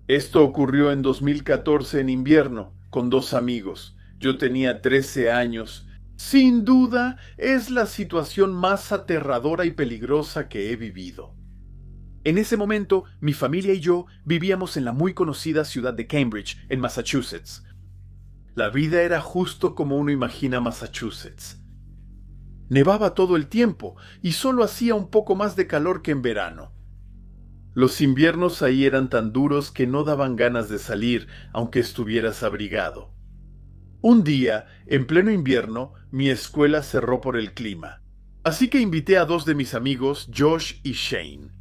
Esto ocurrió en 2014 en invierno, con dos amigos. Yo tenía 13 años. Sin duda, es la situación más aterradora y peligrosa que he vivido. En ese momento, mi familia y yo vivíamos en la muy conocida ciudad de Cambridge, en Massachusetts. La vida era justo como uno imagina Massachusetts. Nevaba todo el tiempo y solo hacía un poco más de calor que en verano. Los inviernos ahí eran tan duros que no daban ganas de salir, aunque estuvieras abrigado. Un día, en pleno invierno, mi escuela cerró por el clima. Así que invité a dos de mis amigos, Josh y Shane.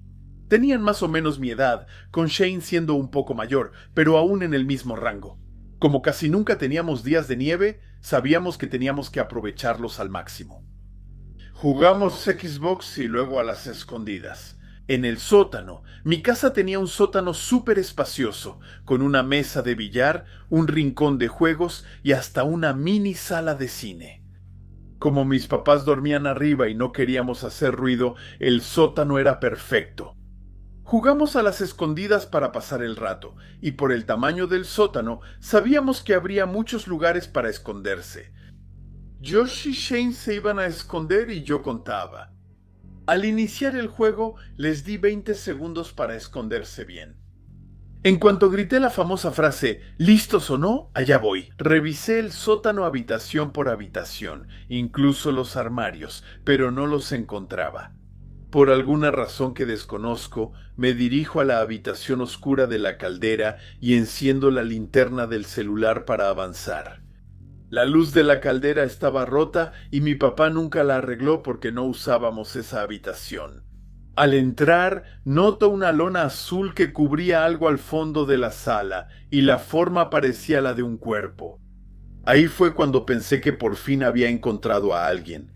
Tenían más o menos mi edad, con Shane siendo un poco mayor, pero aún en el mismo rango. Como casi nunca teníamos días de nieve, sabíamos que teníamos que aprovecharlos al máximo. Jugamos Xbox y luego a las escondidas. En el sótano. Mi casa tenía un sótano súper espacioso, con una mesa de billar, un rincón de juegos y hasta una mini sala de cine. Como mis papás dormían arriba y no queríamos hacer ruido, el sótano era perfecto. Jugamos a las escondidas para pasar el rato, y por el tamaño del sótano sabíamos que habría muchos lugares para esconderse. Josh y Shane se iban a esconder y yo contaba. Al iniciar el juego, les di 20 segundos para esconderse bien. En cuanto grité la famosa frase, ¿listos o no? Allá voy. Revisé el sótano habitación por habitación, incluso los armarios, pero no los encontraba. Por alguna razón que desconozco, me dirijo a la habitación oscura de la caldera y enciendo la linterna del celular para avanzar. La luz de la caldera estaba rota y mi papá nunca la arregló porque no usábamos esa habitación. Al entrar, noto una lona azul que cubría algo al fondo de la sala y la forma parecía la de un cuerpo. Ahí fue cuando pensé que por fin había encontrado a alguien.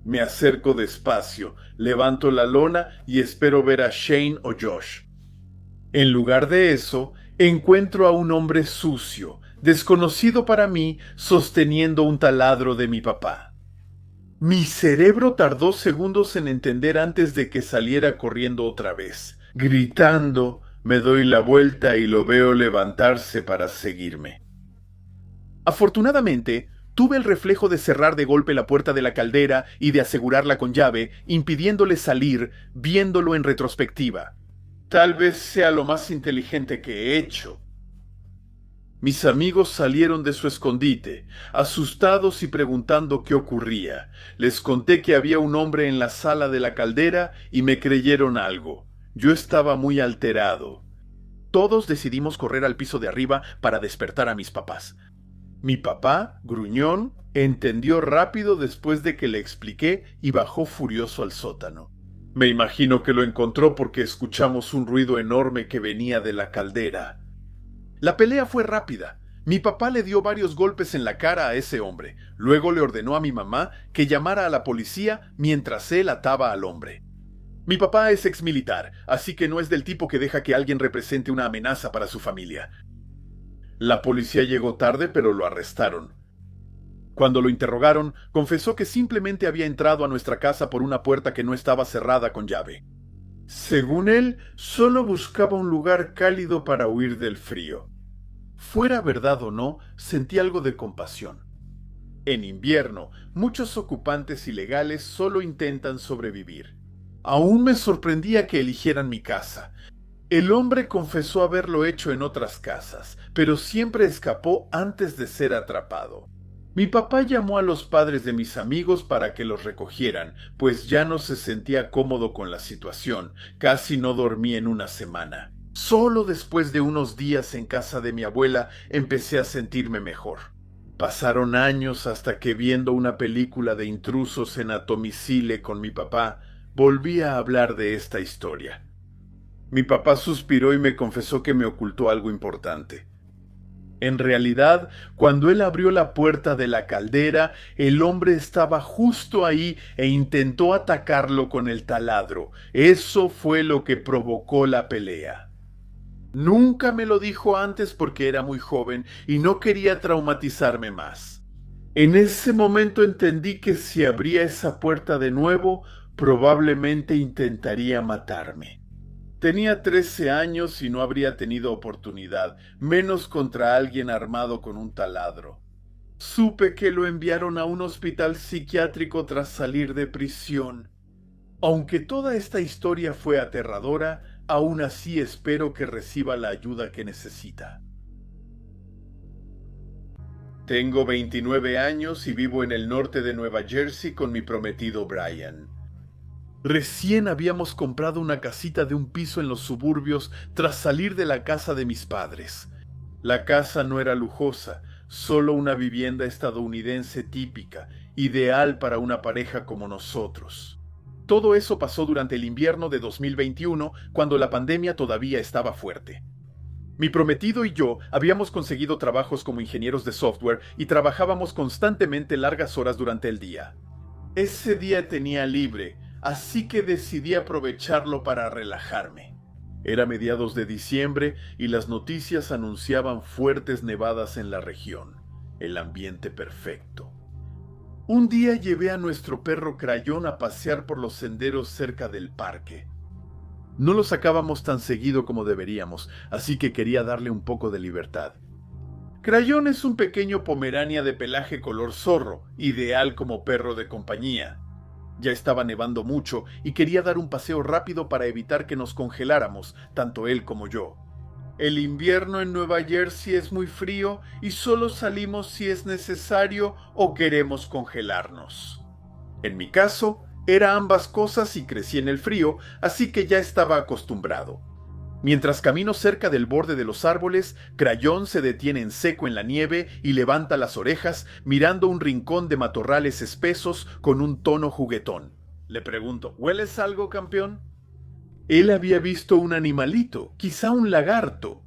Me acerco despacio, levanto la lona y espero ver a Shane o Josh. En lugar de eso, encuentro a un hombre sucio, desconocido para mí, sosteniendo un taladro de mi papá. Mi cerebro tardó segundos en entender antes de que saliera corriendo otra vez. Gritando, me doy la vuelta y lo veo levantarse para seguirme. Afortunadamente, tuve el reflejo de cerrar de golpe la puerta de la caldera y de asegurarla con llave, impidiéndole salir, viéndolo en retrospectiva. Tal vez sea lo más inteligente que he hecho. Mis amigos salieron de su escondite, asustados y preguntando qué ocurría. Les conté que había un hombre en la sala de la caldera y me creyeron algo. Yo estaba muy alterado. Todos decidimos correr al piso de arriba para despertar a mis papás. Mi papá, gruñón, entendió rápido después de que le expliqué y bajó furioso al sótano. Me imagino que lo encontró porque escuchamos un ruido enorme que venía de la caldera. La pelea fue rápida. Mi papá le dio varios golpes en la cara a ese hombre. Luego le ordenó a mi mamá que llamara a la policía mientras él ataba al hombre. Mi papá es exmilitar, así que no es del tipo que deja que alguien represente una amenaza para su familia. La policía llegó tarde, pero lo arrestaron. Cuando lo interrogaron, confesó que simplemente había entrado a nuestra casa por una puerta que no estaba cerrada con llave. Según él, solo buscaba un lugar cálido para huir del frío. Fuera verdad o no, sentí algo de compasión. En invierno, muchos ocupantes ilegales solo intentan sobrevivir. Aún me sorprendía que eligieran mi casa. El hombre confesó haberlo hecho en otras casas, pero siempre escapó antes de ser atrapado. Mi papá llamó a los padres de mis amigos para que los recogieran, pues ya no se sentía cómodo con la situación. Casi no dormí en una semana. Solo después de unos días en casa de mi abuela empecé a sentirme mejor. Pasaron años hasta que viendo una película de intrusos en Atomicile con mi papá, volví a hablar de esta historia. Mi papá suspiró y me confesó que me ocultó algo importante. En realidad, cuando él abrió la puerta de la caldera, el hombre estaba justo ahí e intentó atacarlo con el taladro. Eso fue lo que provocó la pelea. Nunca me lo dijo antes porque era muy joven y no quería traumatizarme más. En ese momento entendí que si abría esa puerta de nuevo, probablemente intentaría matarme. Tenía 13 años y no habría tenido oportunidad, menos contra alguien armado con un taladro. Supe que lo enviaron a un hospital psiquiátrico tras salir de prisión. Aunque toda esta historia fue aterradora, aún así espero que reciba la ayuda que necesita. Tengo 29 años y vivo en el norte de Nueva Jersey con mi prometido Brian. Recién habíamos comprado una casita de un piso en los suburbios tras salir de la casa de mis padres. La casa no era lujosa, solo una vivienda estadounidense típica, ideal para una pareja como nosotros. Todo eso pasó durante el invierno de 2021, cuando la pandemia todavía estaba fuerte. Mi prometido y yo habíamos conseguido trabajos como ingenieros de software y trabajábamos constantemente largas horas durante el día. Ese día tenía libre, así que decidí aprovecharlo para relajarme. Era mediados de diciembre y las noticias anunciaban fuertes nevadas en la región. El ambiente perfecto. Un día llevé a nuestro perro Crayón a pasear por los senderos cerca del parque. No lo sacábamos tan seguido como deberíamos, así que quería darle un poco de libertad. Crayón es un pequeño pomerania de pelaje color zorro, ideal como perro de compañía. Ya estaba nevando mucho y quería dar un paseo rápido para evitar que nos congeláramos, tanto él como yo. El invierno en Nueva Jersey es muy frío y solo salimos si es necesario o queremos congelarnos. En mi caso, era ambas cosas y crecí en el frío, así que ya estaba acostumbrado. Mientras camino cerca del borde de los árboles, Crayón se detiene en seco en la nieve y levanta las orejas, mirando un rincón de matorrales espesos con un tono juguetón. Le pregunto, ¿hueles algo, campeón? Él había visto un animalito, quizá un lagarto.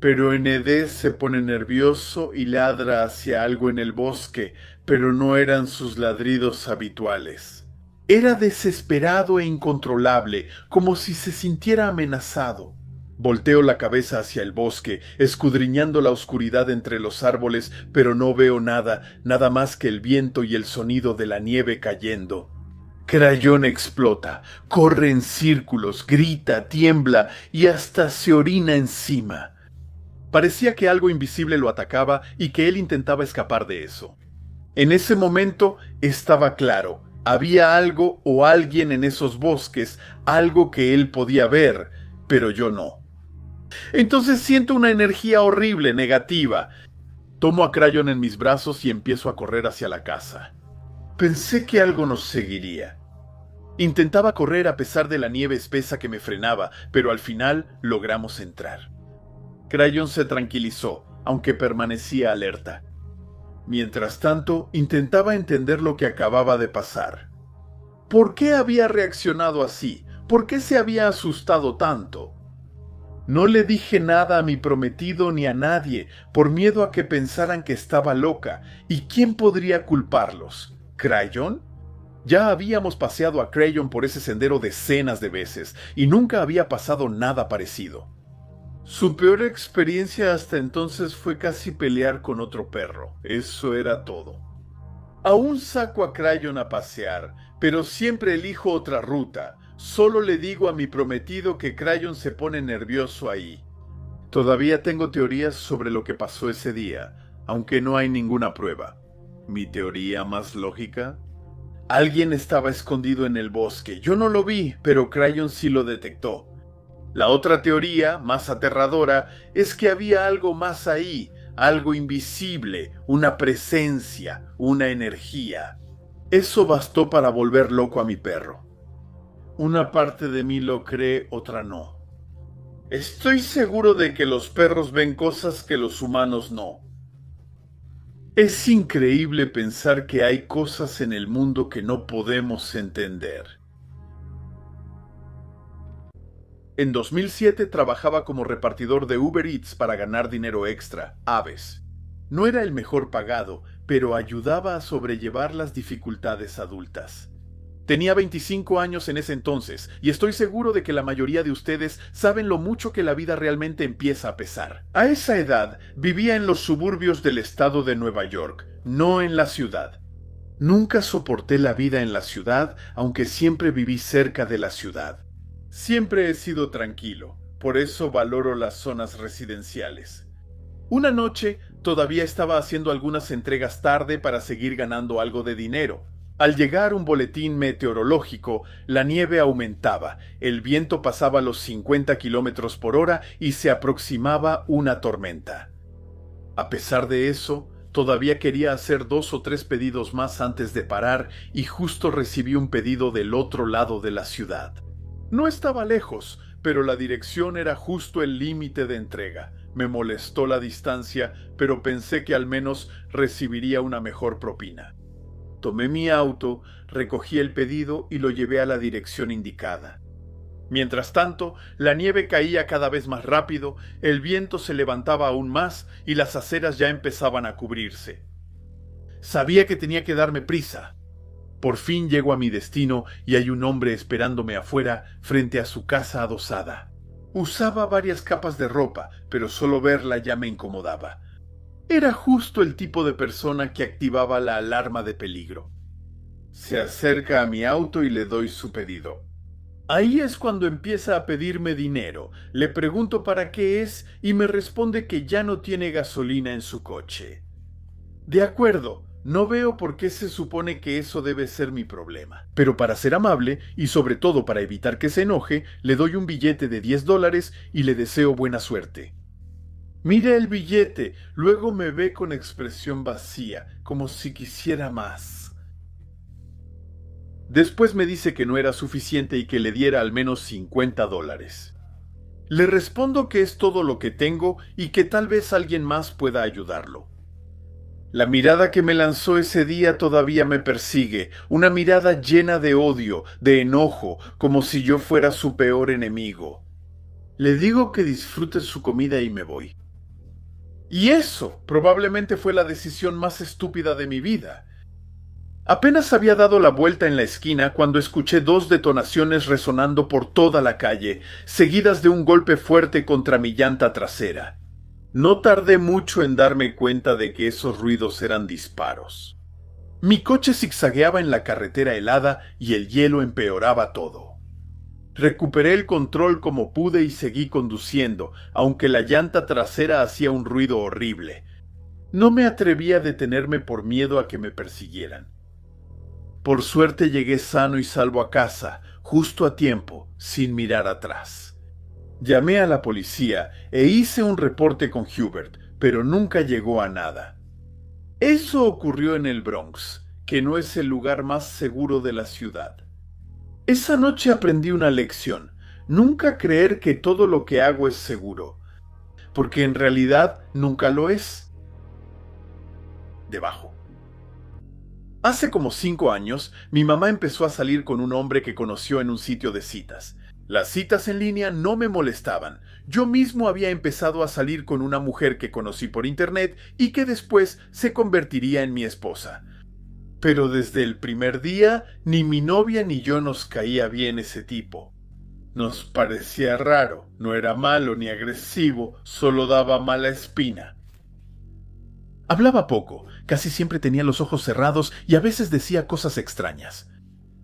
Pero Enedés se pone nervioso y ladra hacia algo en el bosque, pero no eran sus ladridos habituales. Era desesperado e incontrolable, como si se sintiera amenazado. Volteo la cabeza hacia el bosque, escudriñando la oscuridad entre los árboles, pero no veo nada más que el viento y el sonido de la nieve cayendo. Crayón explota, corre en círculos, grita, tiembla y hasta se orina encima. Parecía que algo invisible lo atacaba y que él intentaba escapar de eso. En ese momento estaba claro, había algo o alguien en esos bosques, algo que él podía ver, pero yo no. Entonces siento una energía horrible, negativa. Tomo a Crayón en mis brazos y empiezo a correr hacia la casa. Pensé que algo nos seguiría. Intentaba correr a pesar de la nieve espesa que me frenaba, pero al final logramos entrar. Crayón se tranquilizó, aunque permanecía alerta. Mientras tanto, intentaba entender lo que acababa de pasar. ¿Por qué había reaccionado así? ¿Por qué se había asustado tanto? No le dije nada a mi prometido ni a nadie, por miedo a que pensaran que estaba loca. ¿Y quién podría culparlos? ¿Crayón? Ya habíamos paseado a Crayón por ese sendero decenas de veces, y nunca había pasado nada parecido. Su peor experiencia hasta entonces fue casi pelear con otro perro. Eso era todo. Aún saco a Crayón a pasear, pero siempre elijo otra ruta. Solo le digo a mi prometido que Crayón se pone nervioso ahí. Todavía tengo teorías sobre lo que pasó ese día, aunque no hay ninguna prueba. ¿Mi teoría más lógica? Alguien estaba escondido en el bosque. Yo no lo vi, pero Crayón sí lo detectó. La otra teoría, más aterradora, es que había algo más ahí, algo invisible, una presencia, una energía. Eso bastó para volver loco a mi perro. Una parte de mí lo cree, otra no. Estoy seguro de que los perros ven cosas que los humanos no. Es increíble pensar que hay cosas en el mundo que no podemos entender. En 2007 trabajaba como repartidor de Uber Eats para ganar dinero extra, Aves. No era el mejor pagado, pero ayudaba a sobrellevar las dificultades adultas. Tenía 25 años en ese entonces, y estoy seguro de que la mayoría de ustedes saben lo mucho que la vida realmente empieza a pesar. A esa edad vivía en los suburbios del estado de Nueva York, no en la ciudad. Nunca soporté la vida en la ciudad, aunque siempre viví cerca de la ciudad. Siempre he sido tranquilo, por eso valoro las zonas residenciales. Una noche todavía estaba haciendo algunas entregas tarde para seguir ganando algo de dinero. Al llegar un boletín meteorológico, la nieve aumentaba, el viento pasaba los 50 kilómetros por hora y se aproximaba una tormenta. A pesar de eso, todavía quería hacer 2 o 3 pedidos más antes de parar y justo recibí un pedido del otro lado de la ciudad. No estaba lejos, pero la dirección era justo el límite de entrega. Me molestó la distancia, pero pensé que al menos recibiría una mejor propina. Tomé mi auto, recogí el pedido y lo llevé a la dirección indicada. Mientras tanto, la nieve caía cada vez más rápido, el viento se levantaba aún más y las aceras ya empezaban a cubrirse. Sabía que tenía que darme prisa. Por fin llego a mi destino y hay un hombre esperándome afuera frente a su casa adosada. Usaba varias capas de ropa, pero solo verla ya me incomodaba. Era justo el tipo de persona que activaba la alarma de peligro. Se acerca a mi auto y le doy su pedido. Ahí es cuando empieza a pedirme dinero. Le pregunto para qué es y me responde que ya no tiene gasolina en su coche. De acuerdo, no veo por qué se supone que eso debe ser mi problema. Pero para ser amable, y sobre todo para evitar que se enoje, le doy un billete de $10 y le deseo buena suerte. Mira el billete, luego me ve con expresión vacía, como si quisiera más. Después me dice que no era suficiente y que le diera al menos $50. Le respondo que es todo lo que tengo y que tal vez alguien más pueda ayudarlo. La mirada que me lanzó ese día todavía me persigue, una mirada llena de odio, de enojo, como si yo fuera su peor enemigo. Le digo que disfrute su comida y me voy. Y eso probablemente fue la decisión más estúpida de mi vida. Apenas había dado la vuelta en la esquina cuando escuché 2 detonaciones resonando por toda la calle, seguidas de un golpe fuerte contra mi llanta trasera. No tardé mucho en darme cuenta de que esos ruidos eran disparos. Mi coche zigzagueaba en la carretera helada y el hielo empeoraba todo. Recuperé el control como pude y seguí conduciendo, aunque la llanta trasera hacía un ruido horrible. No me atreví a detenerme por miedo a que me persiguieran. Por suerte llegué sano y salvo a casa, justo a tiempo, sin mirar atrás. Llamé a la policía e hice un reporte con Hubert, pero nunca llegó a nada. Eso ocurrió en el Bronx, que no es el lugar más seguro de la ciudad. Esa noche aprendí una lección: nunca creer que todo lo que hago es seguro, porque en realidad nunca lo es. Debajo. Hace como 5 años, mi mamá empezó a salir con un hombre que conoció en un sitio de citas. Las citas en línea no me molestaban. Yo mismo había empezado a salir con una mujer que conocí por internet y que después se convertiría en mi esposa. Pero desde el primer día, ni mi novia ni yo nos caía bien ese tipo. Nos parecía raro, no era malo ni agresivo, solo daba mala espina. Hablaba poco, casi siempre tenía los ojos cerrados y a veces decía cosas extrañas.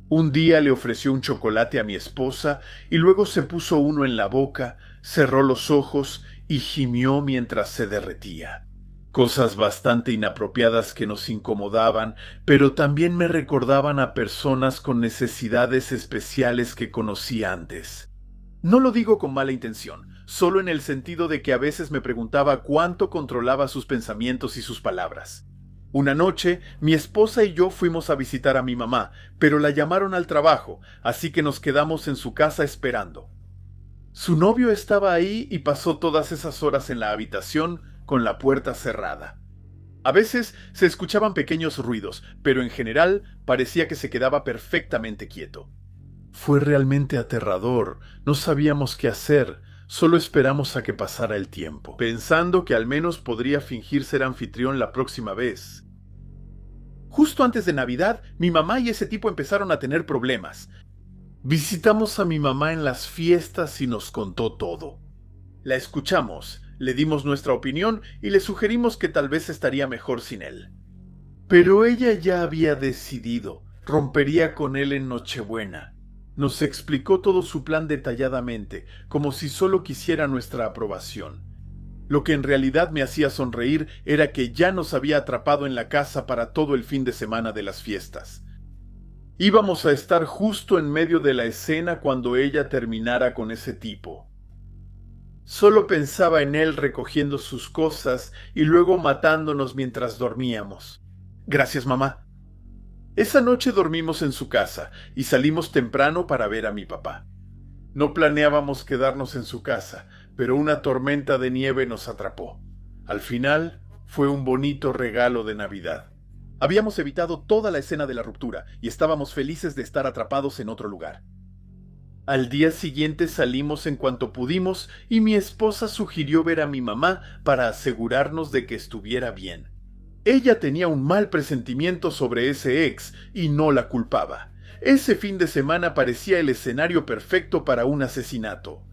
Un día le ofreció un chocolate a mi esposa y luego se puso uno en la boca, cerró los ojos y gimió mientras se derretía. Cosas bastante inapropiadas que nos incomodaban, pero también me recordaban a personas con necesidades especiales que conocí antes. No lo digo con mala intención, solo en el sentido de que a veces me preguntaba cuánto controlaba sus pensamientos y sus palabras. Una noche, mi esposa y yo fuimos a visitar a mi mamá, pero la llamaron al trabajo, así que nos quedamos en su casa esperando. Su novio estaba ahí y pasó todas esas horas en la habitación con la puerta cerrada. A veces se escuchaban pequeños ruidos, pero en general parecía que se quedaba perfectamente quieto. Fue realmente aterrador, no sabíamos qué hacer, solo esperamos a que pasara el tiempo, pensando que al menos podría fingir ser anfitrión la próxima vez. Justo antes de Navidad, mi mamá y ese tipo empezaron a tener problemas. Visitamos a mi mamá en las fiestas y nos contó todo. La escuchamos, le dimos nuestra opinión y le sugerimos que tal vez estaría mejor sin él. Pero ella ya había decidido, rompería con él en Nochebuena. Nos explicó todo su plan detalladamente, como si solo quisiera nuestra aprobación. Lo que en realidad me hacía sonreír era que ya nos había atrapado en la casa para todo el fin de semana de las fiestas. Íbamos a estar justo en medio de la escena cuando ella terminara con ese tipo. Solo pensaba en él recogiendo sus cosas y luego matándonos mientras dormíamos. Gracias, mamá. Esa noche dormimos en su casa y salimos temprano para ver a mi papá. No planeábamos quedarnos en su casa, pero una tormenta de nieve nos atrapó. Al final, fue un bonito regalo de Navidad. Habíamos evitado toda la escena de la ruptura y estábamos felices de estar atrapados en otro lugar. Al día siguiente salimos en cuanto pudimos y mi esposa sugirió ver a mi mamá para asegurarnos de que estuviera bien. Ella tenía un mal presentimiento sobre ese ex y no la culpaba. Ese fin de semana parecía el escenario perfecto para un asesinato.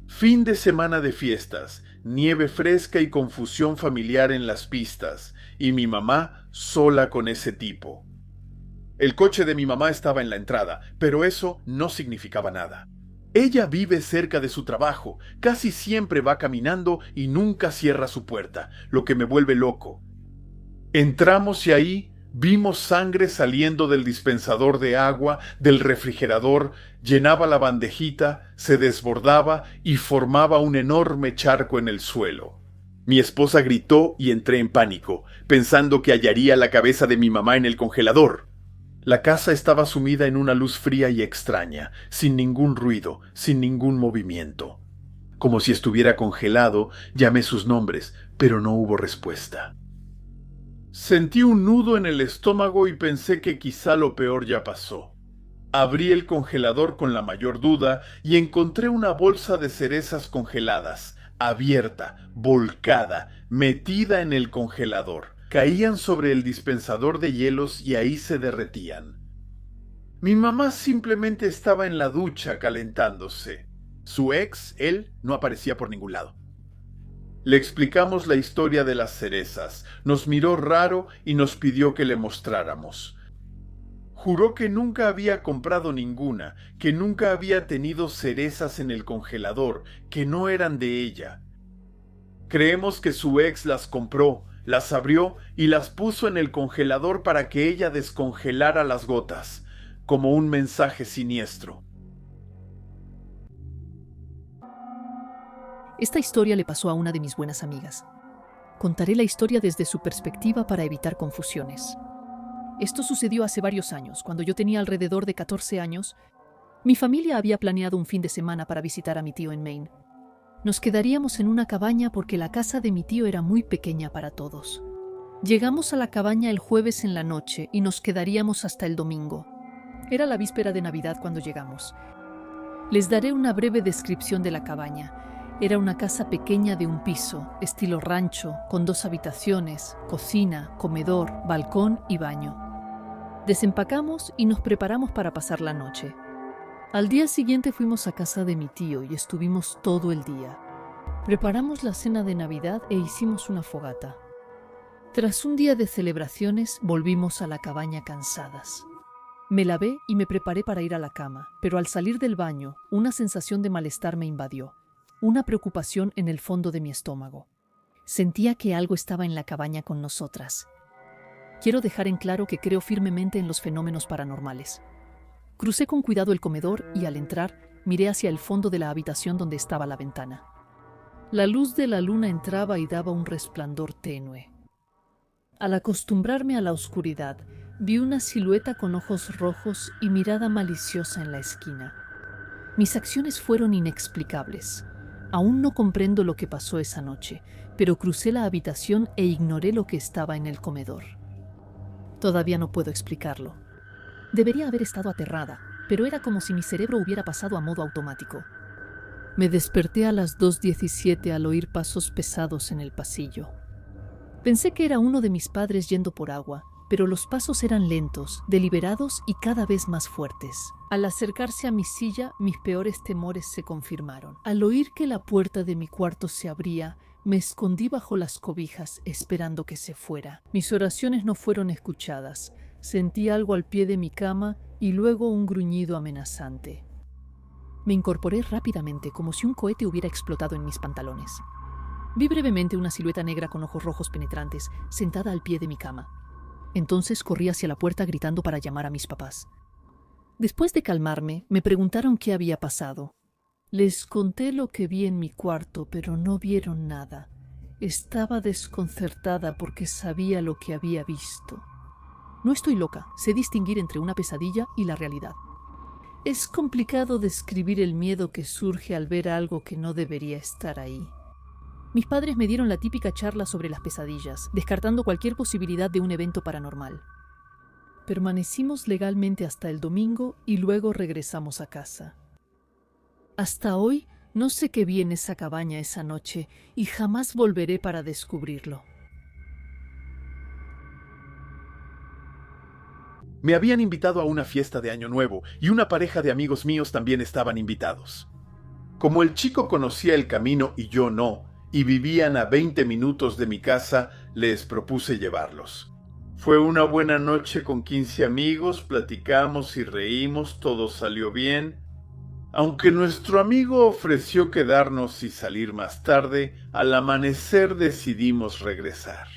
Fin de semana de fiestas, nieve fresca y confusión familiar en las pistas, y mi mamá sola con ese tipo. El coche de mi mamá estaba en la entrada, pero eso no significaba nada. Ella vive cerca de su trabajo, casi siempre va caminando y nunca cierra su puerta, lo que me vuelve loco. Entramos y ahí vimos sangre saliendo del dispensador de agua, del refrigerador, llenaba la bandejita, se desbordaba y formaba un enorme charco en el suelo. Mi esposa gritó y entré en pánico, pensando que hallaría la cabeza de mi mamá en el congelador. La casa estaba sumida en una luz fría y extraña, sin ningún ruido, sin ningún movimiento. Como si estuviera congelado, llamé sus nombres, pero no hubo respuesta. Sentí un nudo en el estómago y pensé que quizá lo peor ya pasó. Abrí el congelador con la mayor duda y encontré una bolsa de cerezas congeladas, abierta, volcada, metida en el congelador. Caían sobre el dispensador de hielos y ahí se derretían. Mi mamá simplemente estaba en la ducha calentándose. Su ex, él, no aparecía por ningún lado. Le explicamos la historia de las cerezas, nos miró raro y nos pidió que le mostráramos. Juró que nunca había comprado ninguna, que nunca había tenido cerezas en el congelador, que no eran de ella. Creemos que su ex las compró, las abrió y las puso en el congelador para que ella descongelara las gotas, como un mensaje siniestro. Esta historia le pasó a una de mis buenas amigas. Contaré la historia desde su perspectiva para evitar confusiones. Esto sucedió hace varios años, cuando yo tenía alrededor de 14 años. Mi familia había planeado un fin de semana para visitar a mi tío en Maine. Nos quedaríamos en una cabaña porque la casa de mi tío era muy pequeña para todos. Llegamos a la cabaña el jueves en la noche y nos quedaríamos hasta el domingo. Era la víspera de Navidad cuando llegamos. Les daré una breve descripción de la cabaña. Era una casa pequeña de un piso, estilo rancho, con 2 habitaciones, cocina, comedor, balcón y baño. Desempacamos y nos preparamos para pasar la noche. Al día siguiente fuimos a casa de mi tío y estuvimos todo el día. Preparamos la cena de Navidad e hicimos una fogata. Tras un día de celebraciones, volvimos a la cabaña cansadas. Me lavé y me preparé para ir a la cama, pero al salir del baño, una sensación de malestar me invadió, una preocupación en el fondo de mi estómago. Sentía que algo estaba en la cabaña con nosotras. Quiero dejar en claro que creo firmemente en los fenómenos paranormales. Crucé con cuidado el comedor y al entrar, miré hacia el fondo de la habitación donde estaba la ventana. La luz de la luna entraba y daba un resplandor tenue. Al acostumbrarme a la oscuridad, vi una silueta con ojos rojos y mirada maliciosa en la esquina. Mis acciones fueron inexplicables. Aún no comprendo lo que pasó esa noche, pero crucé la habitación e ignoré lo que estaba en el comedor. Todavía no puedo explicarlo. Debería haber estado aterrada, pero era como si mi cerebro hubiera pasado a modo automático. Me desperté a las 2:17 al oír pasos pesados en el pasillo. Pensé que era uno de mis padres yendo por agua, pero los pasos eran lentos, deliberados y cada vez más fuertes. Al acercarse a mi silla, mis peores temores se confirmaron. Al oír que la puerta de mi cuarto se abría, me escondí bajo las cobijas, esperando que se fuera. Mis oraciones no fueron escuchadas. Sentí algo al pie de mi cama y luego un gruñido amenazante. Me incorporé rápidamente, como si un cohete hubiera explotado en mis pantalones. Vi brevemente una silueta negra con ojos rojos penetrantes, sentada al pie de mi cama. Entonces corrí hacia la puerta gritando para llamar a mis papás. Después de calmarme, me preguntaron qué había pasado. Les conté lo que vi en mi cuarto, pero no vieron nada. Estaba desconcertada porque sabía lo que había visto. No estoy loca, sé distinguir entre una pesadilla y la realidad. Es complicado describir el miedo que surge al ver algo que no debería estar ahí. Mis padres me dieron la típica charla sobre las pesadillas, descartando cualquier posibilidad de un evento paranormal. Permanecimos legalmente hasta el domingo y luego regresamos a casa. Hasta hoy no sé qué vi en esa cabaña esa noche y jamás volveré para descubrirlo. Me habían invitado a una fiesta de Año Nuevo y una pareja de amigos míos también estaban invitados. Como el chico conocía el camino y yo no, y vivían a 20 minutos de mi casa, les propuse llevarlos. Fue una buena noche con 15 amigos, platicamos y reímos, todo salió bien. Aunque nuestro amigo ofreció quedarnos y salir más tarde, al amanecer decidimos regresar.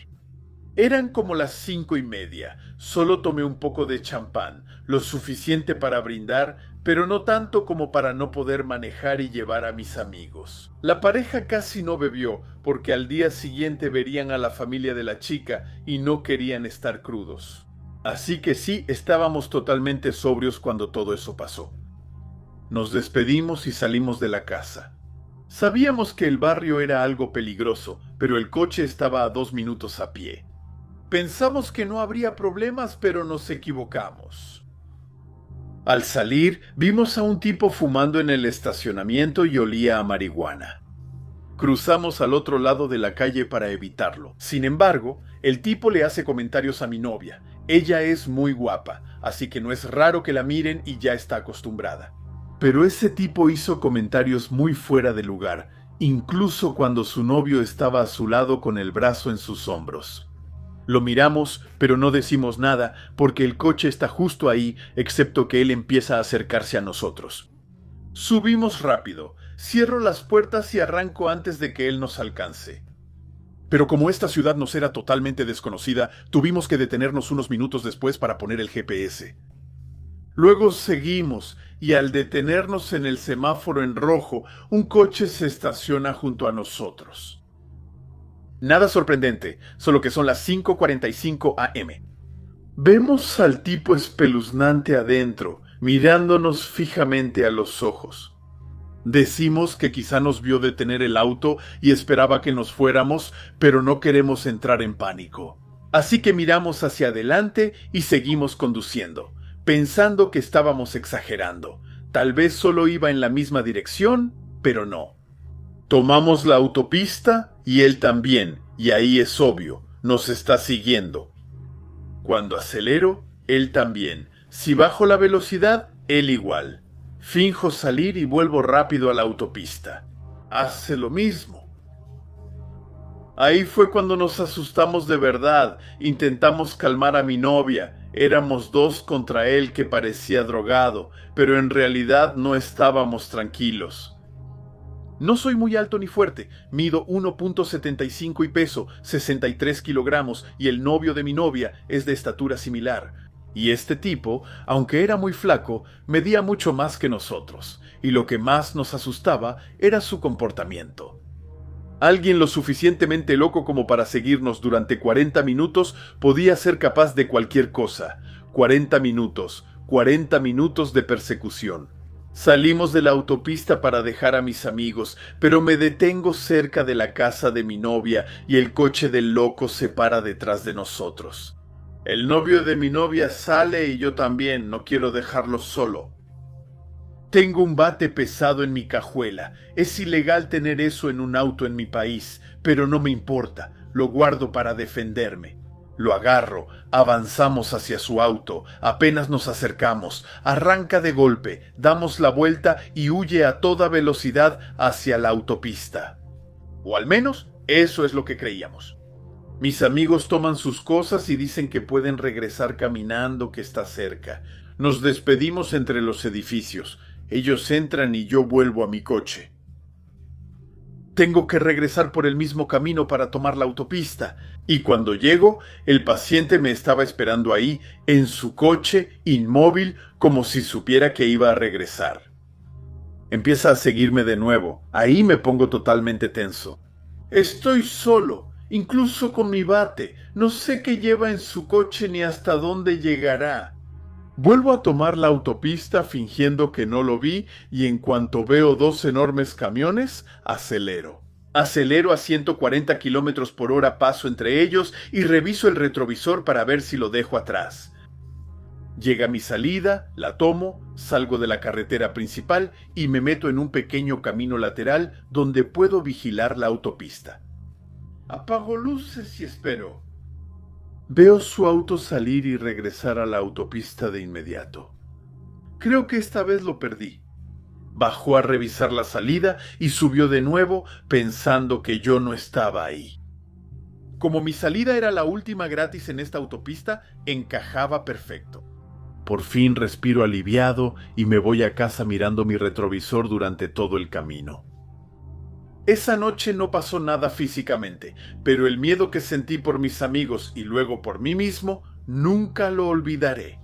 Eran como las 5:30, solo tomé un poco de champán, lo suficiente para brindar, pero no tanto como para no poder manejar y llevar a mis amigos. La pareja casi no bebió, porque al día siguiente verían a la familia de la chica y no querían estar crudos. Así que sí, estábamos totalmente sobrios cuando todo eso pasó. Nos despedimos y salimos de la casa. Sabíamos que el barrio era algo peligroso, pero el coche estaba a 2 minutos a pie. Pensamos que no habría problemas, pero nos equivocamos. Al salir, vimos a un tipo fumando en el estacionamiento y olía a marihuana. Cruzamos al otro lado de la calle para evitarlo. Sin embargo, el tipo le hace comentarios a mi novia. Ella es muy guapa, así que no es raro que la miren y ya está acostumbrada. Pero ese tipo hizo comentarios muy fuera de lugar, incluso cuando su novio estaba a su lado con el brazo en sus hombros. Lo miramos, pero no decimos nada, porque el coche está justo ahí, excepto que él empieza a acercarse a nosotros. Subimos rápido, cierro las puertas y arranco antes de que él nos alcance. Pero como esta ciudad nos era totalmente desconocida, tuvimos que detenernos unos minutos después para poner el GPS. Luego seguimos, y al detenernos en el semáforo en rojo, un coche se estaciona junto a nosotros. Nada sorprendente, solo que son las 5:45 a.m. Vemos al tipo espeluznante adentro, mirándonos fijamente a los ojos. Decimos que quizá nos vio detener el auto y esperaba que nos fuéramos, pero no queremos entrar en pánico. Así que miramos hacia adelante y seguimos conduciendo, pensando que estábamos exagerando. Tal vez solo iba en la misma dirección, pero no. Tomamos la autopista y él también, y ahí es obvio, nos está siguiendo. Cuando acelero, él también. Si bajo la velocidad, él igual. Finjo salir y vuelvo rápido a la autopista. Hace lo mismo. Ahí fue cuando nos asustamos de verdad. Intentamos calmar a mi novia. Éramos 2 contra él que parecía drogado, pero en realidad no estábamos tranquilos. No soy muy alto ni fuerte, mido 1.75 y peso 63 kilogramos y el novio de mi novia es de estatura similar. Y este tipo, aunque era muy flaco, medía mucho más que nosotros, y lo que más nos asustaba era su comportamiento. Alguien lo suficientemente loco como para seguirnos durante 40 minutos podía ser capaz de cualquier cosa. 40 minutos de persecución. Salimos de la autopista para dejar a mis amigos, pero me detengo cerca de la casa de mi novia y el coche del loco se para detrás de nosotros. El novio de mi novia sale y yo también, no quiero dejarlo solo. Tengo un bate pesado en mi cajuela. Es ilegal tener eso en un auto en mi país, pero no me importa, lo guardo para defenderme. Lo agarro, avanzamos hacia su auto, apenas nos acercamos, arranca de golpe, damos la vuelta y huye a toda velocidad hacia la autopista. O al menos, eso es lo que creíamos. Mis amigos toman sus cosas y dicen que pueden regresar caminando, que está cerca. Nos despedimos entre los edificios. Ellos entran y yo vuelvo a mi coche. Tengo que regresar por el mismo camino para tomar la autopista, y cuando llego, el paciente me estaba esperando ahí, en su coche, inmóvil, como si supiera que iba a regresar. Empieza a seguirme de nuevo. Ahí me pongo totalmente tenso. Estoy solo, incluso con mi bate. No sé qué lleva en su coche ni hasta dónde llegará. Vuelvo a tomar la autopista fingiendo que no lo vi y en cuanto veo dos enormes camiones, acelero. Acelero a 140 kilómetros por hora, paso entre ellos y reviso el retrovisor para ver si lo dejo atrás. Llega mi salida, la tomo, salgo de la carretera principal y me meto en un pequeño camino lateral donde puedo vigilar la autopista. Apago luces y espero. Veo su auto salir y regresar a la autopista de inmediato. Creo que esta vez lo perdí. Bajó a revisar la salida y subió de nuevo pensando que yo no estaba ahí. Como mi salida era la última gratis en esta autopista, encajaba perfecto. Por fin respiro aliviado y me voy a casa mirando mi retrovisor durante todo el camino. Esa noche no pasó nada físicamente, pero el miedo que sentí por mis amigos y luego por mí mismo, nunca lo olvidaré.